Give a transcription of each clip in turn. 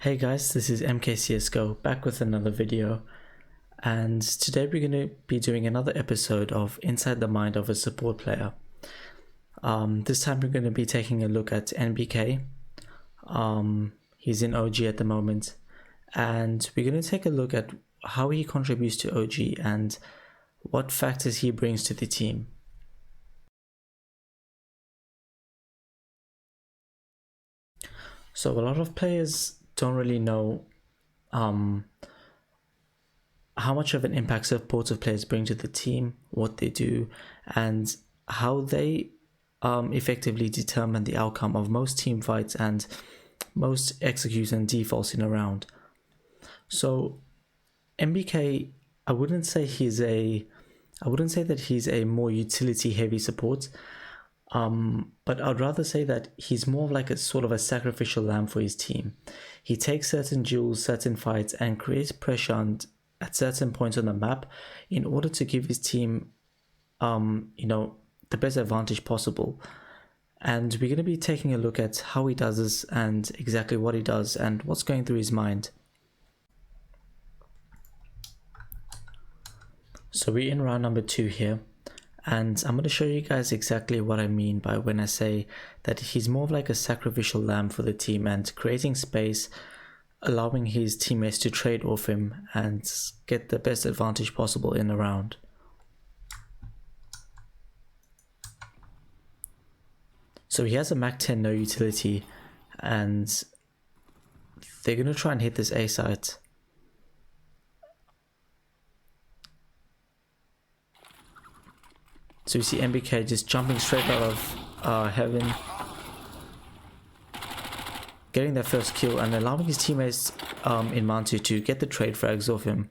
Hey guys, this is Csgo back with another video, and today we're going to be doing another episode of Inside the Mind of a Support Player. This time we're going to be taking a look at NBK. He's in OG at the moment, and we're going to take a look at how he contributes to OG and what factors he brings to the team. So a lot of players don't really know how much of an impact supportive players bring to the team, what they do, and how they effectively determine the outcome of most team fights and most execution defaults in a round. So NBK, I wouldn't say that he's a more utility heavy support. But I'd rather say that he's more of like a sort of a sacrificial lamb for his team. He takes certain duels, certain fights, and creates pressure at certain points on the map in order to give his team, the best advantage possible. And we're going to be taking a look at how he does this and exactly what he does and what's going through his mind. So we're in round number 2 here. And I'm going to show you guys exactly what I mean by when I say that he's more of like a sacrificial lamb for the team and creating space, allowing his teammates to trade off him and get the best advantage possible in a round. So he has a Mach 10 no utility, and they're going to try and hit this A site. So you see NBK just jumping straight out of heaven, getting their first kill and allowing his teammates in Mantu to get the trade frags off him.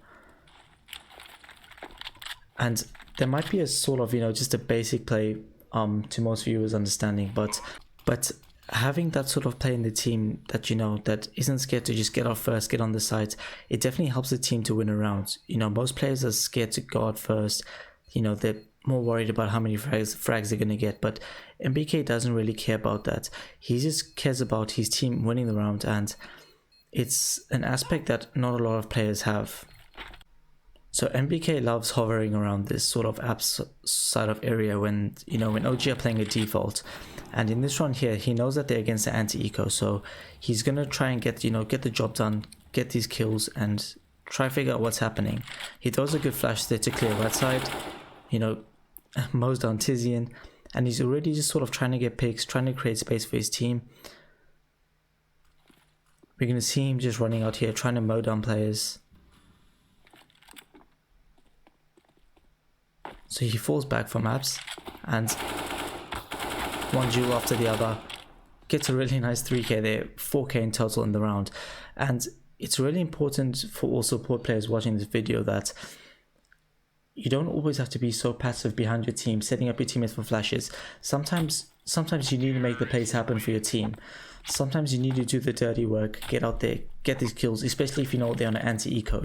And there might be a sort of, just a basic play to most viewers' understanding, but having that sort of play in the team that that isn't scared to just get off first, get on the site, it definitely helps the team to win a round. Most players are scared to go out first. They're more worried about how many frags they're going to get, but NBK doesn't really care about that. He just cares about his team winning the round, and it's an aspect that not a lot of players have. So NBK loves hovering around this sort of apps side of area when OG are playing a default, and in this run here he knows that they're against the anti-eco, so he's gonna try and get the job done, get these kills and try to figure out what's happening. He throws a good flash there to clear right side, mows down Tizian, and he's already just sort of trying to get picks, trying to create space for his team. We're going to see him just running out here, trying to mow down players. So he falls back from apps, and one duel after the other, gets a really nice 3k there, 4k in total in the round. And it's really important for all support players watching this video that you don't always have to be so passive behind your team, setting up your teammates for flashes. Sometimes you need to make the plays happen for your team. Sometimes you need to do the dirty work, get out there, get these kills, especially if they're on an anti-eco,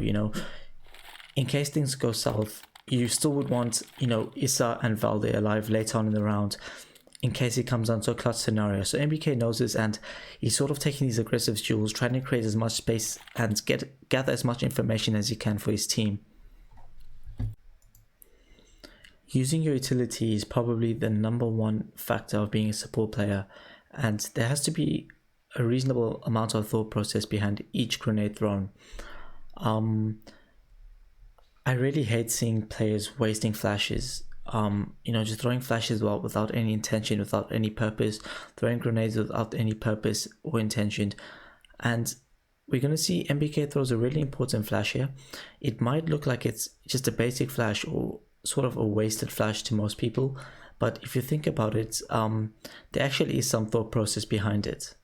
In case things go south, you still would want, Issa and Valde alive later on in the round, in case it comes down to a clutch scenario. So NBK knows this, and he's sort of taking these aggressive duels, trying to create as much space and gather as much information as he can for his team. Using your utility is probably the number one factor of being a support player, and there has to be a reasonable amount of thought process behind each grenade thrown. I really hate seeing players wasting flashes, just throwing flashes without any intention, without any purpose, throwing grenades without any purpose or intention. And we're going to see NBK throws a really important flash here. It might look like it's just a basic flash or sort of a wasted flash to most people, but if you think about it, there actually is some thought process behind it.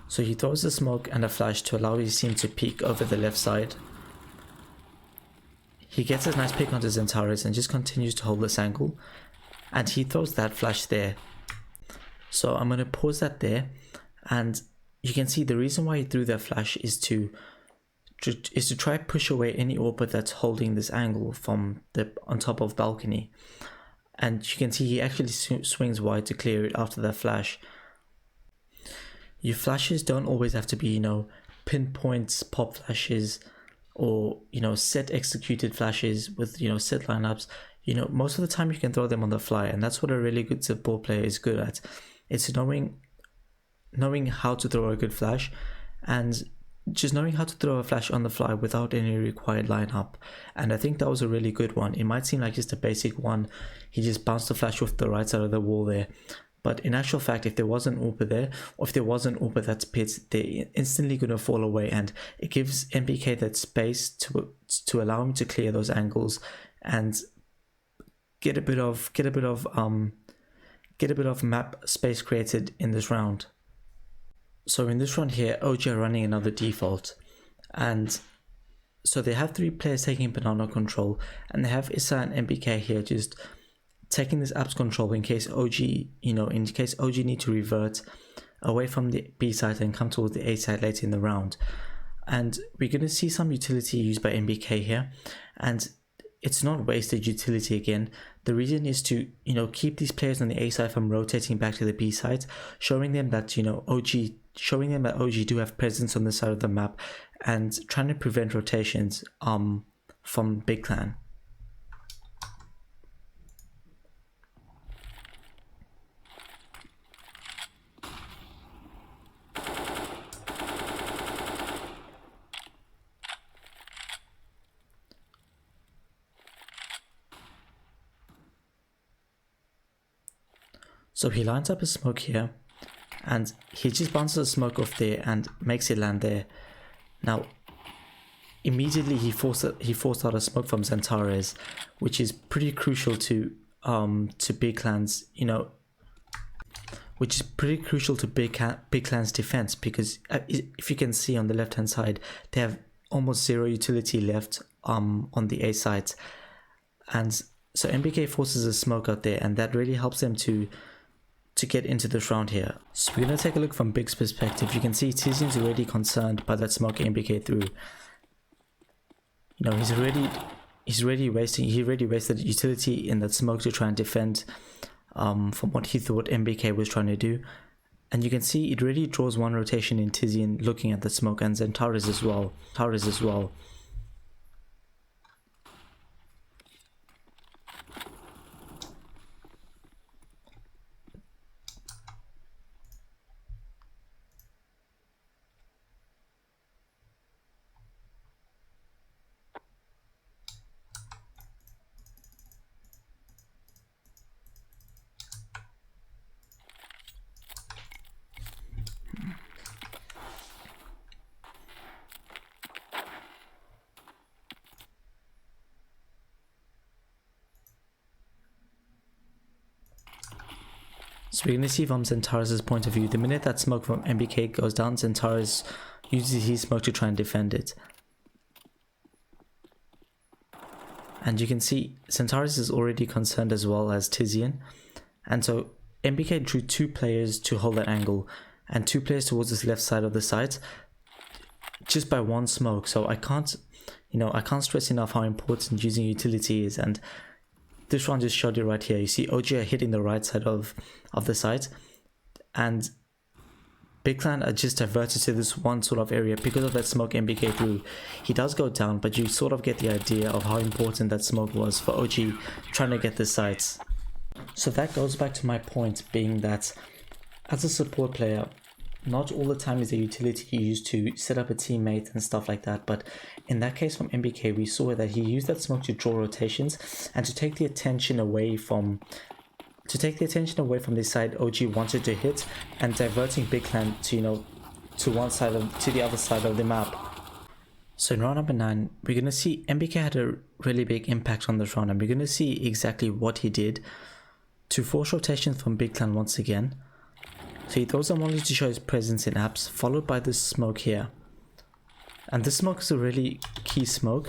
So he throws a smoke and a flash to allow his team to peek over the left side. He gets a nice pick onto Zentaris and just continues to hold this angle, and he throws that flash there. So I'm going to pause that there, and you can see the reason why he threw that flash is to try to push away any orbit that's holding this angle from the on top of balcony. and you can see he actually swings wide to clear it after that flash. Your flashes don't always have to be, you know, pinpoint pop flashes or, you know, set executed flashes with, you know, set lineups. You know, most of the time you can throw them on the fly, and that's what a really good support player is good at. It's knowing how to throw a good flash, and just knowing how to throw a flash on the fly without any required lineup. And I think that was a really good one. It might seem like just a basic one. He just bounced the flash off the right side of the wall there. But in actual fact, if there was an AWPer there, or if there was an AWPer that's pit, they're instantly going to fall away, and it gives NBK that space to allow him to clear those angles and get a bit of map space created in this round. So in this round here, OG are running another default, and so they have 3 players taking banana control, and they have Issa and NBK here just taking this apps control in case OG, you know, in case OG need to revert away from the B side and come towards the A side later in the round. And we're going to see some utility used by NBK here, and it's not wasted utility again. The reason is to, you know, keep these players on the A side from rotating back to the B side, showing them that, you know, OG do have presence on the side of the map, and trying to prevent rotations from Big Clan. So he lines up a smoke here, and he just bounces a smoke off there and makes it land there. Now, immediately he forced out a smoke from Xantares, which is pretty crucial to Big Clan's, you know, which is pretty crucial to Big Clan's defense, because if you can see on the left hand side, they have almost 0 utility left on the A side, and so NBK forces a smoke out there, and that really helps them to get into this round here. So we're going to take a look from Big's perspective. You can see Tizian's already concerned by that smoke NBK threw. You know, he already wasted utility in that smoke to try and defend from what he thought NBK was trying to do. And you can see it really draws one rotation in Tizian looking at the smoke, and Xantares as well. So we're going to see from Xantares' point of view, the minute that smoke from NBK goes down, Xantares uses his smoke to try and defend it. And you can see Xantares is already concerned as well as Tizian. And so NBK drew 2 players to hold that angle, and 2 players towards this left side of the site just by 1 smoke. So I can't stress enough how important using utility is, and this round just showed it right here. You see OG are hitting the right side of the site, and Big Clan are just diverted to this one sort of area because of that smoke NBK threw. He does go down, but you sort of get the idea of how important that smoke was for OG trying to get the sites. So that goes back to my point being that as a support player, not all the time is a utility used to set up a teammate and stuff like that, but in that case from NBK, we saw that he used that smoke to draw rotations and to take the attention away from the side OG wanted to hit, and diverting Big Clan to the other side of the map. So in round number 9, we're gonna see NBK had a really big impact on this round, and we're gonna see exactly what he did to force rotations from Big Clan once again. So he throws a molly to show his presence in apps, followed by this smoke here. And this smoke is a really key smoke.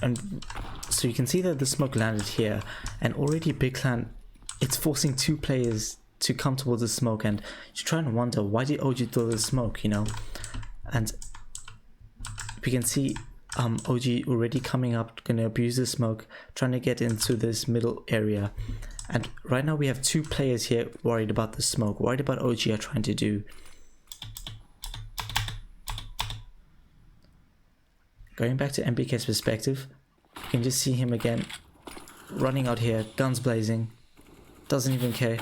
And so you can see that the smoke landed here, and already Big Clan, it's forcing 2 players to come towards the smoke, and you try and wonder, why did OG throw the smoke, you know? And we can see OG already coming up, gonna abuse the smoke, trying to get into this middle area. And right now we have two players here worried about the smoke, worried about OG are trying to do. Going back to NBK's perspective, you can just see him again running out here, guns blazing, doesn't even care.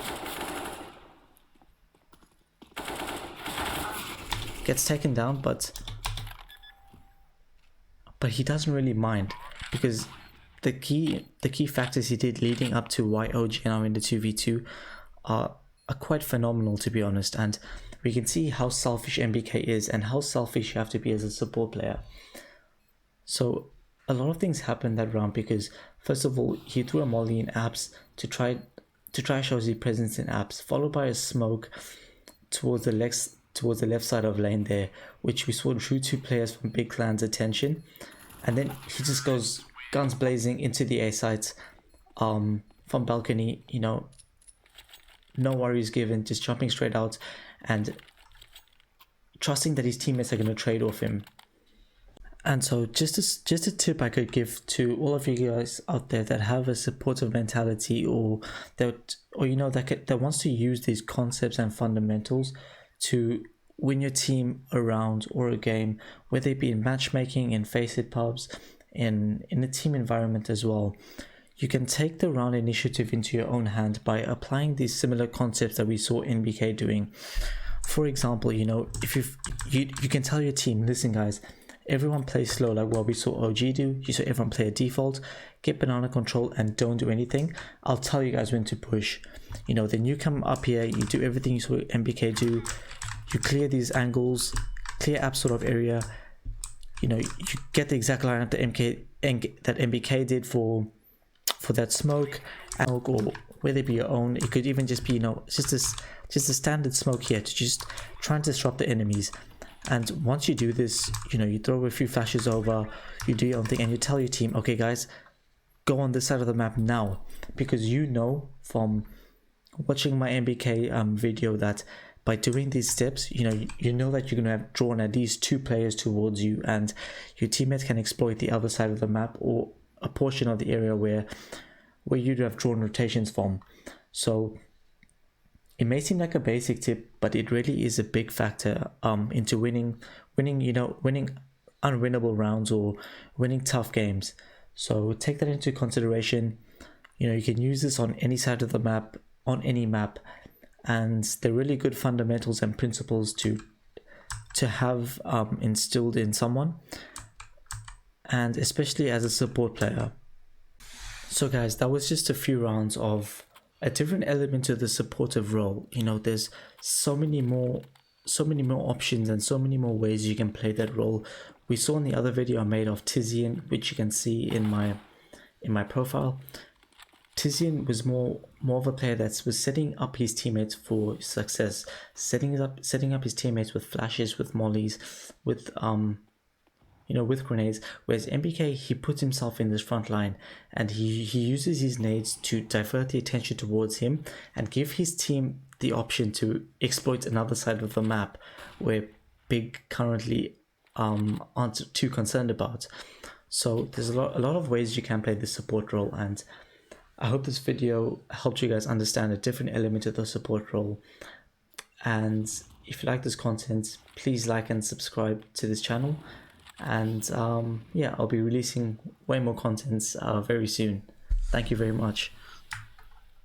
Gets taken down, but he doesn't really mind, because the key factors he did leading up to why OG are now in the 2v2 are quite phenomenal, to be honest. And we can see how selfish NBK is and how selfish you have to be as a support player. So a lot of things happened that round, because first of all, he threw a molly in apps to try show his presence in apps, followed by a smoke towards the left side of lane there, which we saw drew two players from Big Clan's attention. And then he just goes guns blazing into the A sites from balcony, you know, no worries given, just jumping straight out and trusting that his teammates are going to trade off him. And so just a tip I could give to all of you guys out there that have a supportive mentality, or you know, that wants to use these concepts and fundamentals to win your team a round or a game, whether it be in matchmaking, in face-it pubs, in a team environment as well. You can take the round initiative into your own hand by applying these similar concepts that we saw NBK doing. For example, you know, if you can tell your team, listen guys, everyone play slow like what we saw OG do. You saw everyone play a default, get banana control and don't do anything. I'll tell you guys when to push. You know, then you come up here, you do everything you saw NBK do. You clear these angles, clear app sort of area. You know, you get the exact lineup that NBK did for that smoke, or whether it be your own. It could even just be, you know, just a standard smoke here to just try and disrupt the enemies. And once you do this, you know, you throw a few flashes over, you do your own thing, and you tell your team, okay guys, go on this side of the map now, because you know from watching my NBK video that by doing these steps, you know that you're going to have drawn at least two players towards you, and your teammates can exploit the other side of the map or a portion of the area where you'd have drawn rotations from. So it may seem like a basic tip, but it really is a big factor into winning unwinnable rounds or winning tough games. So take that into consideration. You know, you can use this on any side of the map, on any map, and they're really good fundamentals and principles to have instilled in someone, and especially as a support player. So guys, that was just a few rounds of a different element to the supportive role. You know, there's so many more options and so many more ways you can play that role. We saw in the other video I made of Tizian, which you can see in my profile. Tizian was more of a player that was setting up his teammates for success, setting up his teammates with flashes, with mollies, with with grenades. Whereas NBK, he puts himself in this front line and he uses his nades to divert the attention towards him and give his team the option to exploit another side of the map where Big currently aren't too concerned about. So there's a lot of ways you can play this support role, and I hope this video helped you guys understand a different element of the support role. And if you like this content, please like and subscribe to this channel. And yeah, I'll be releasing way more content very soon. Thank you very much.